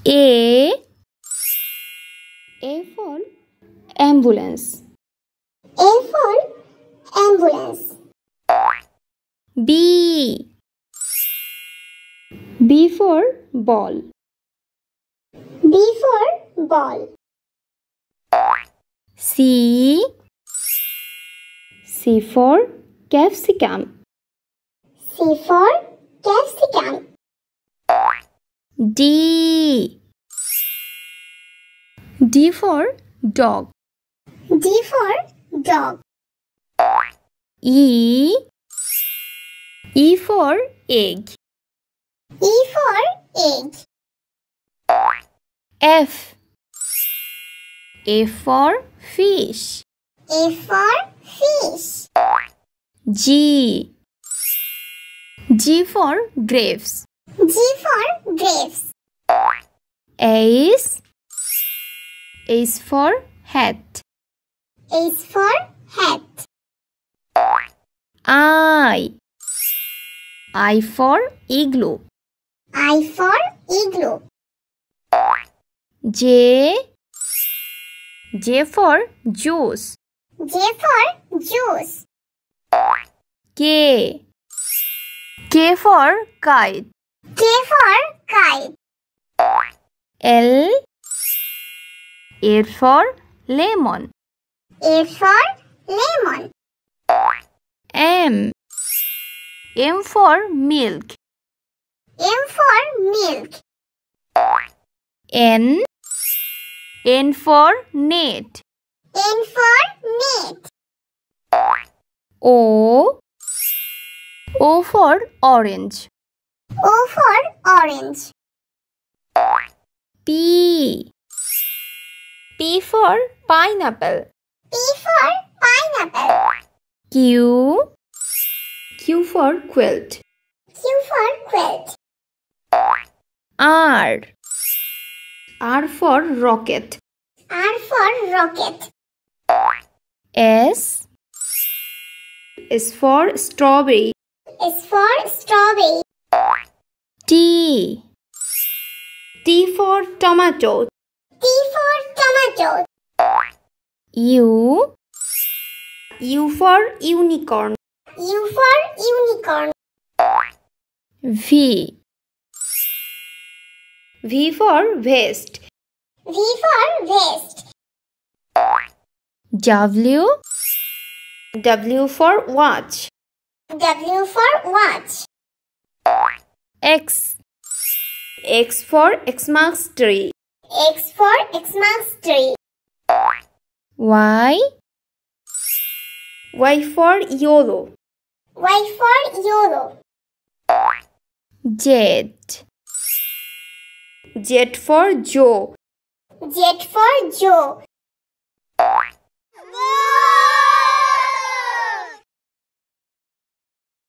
A for ambulance. A for ambulance. B for ball. B for ball. C for capsicum. C for capsicum. D for dog. D for dog. E for egg. E for egg. F for fish. A for fish. G for grapes. G for grapes. H for hat. H for hat. I for igloo. I for igloo. J for juice. J for juice. K for kite. K for kite. L for lemon. A for lemon. M for milk. M for milk. N for net. N for net. O for orange. O for orange. P for pineapple. P for pineapple. Q for quilt. Q for quilt. R for rocket. R for rocket. S for strawberry. S for strawberry. T for tomato. T for tomato. U for unicorn. U for unicorn. V for vest. V for vest. W for watch. W for watch. X for Xmas tree. X for Xmas tree. Y for yellow. Y for yellow. Z for Joe. Z for Joe.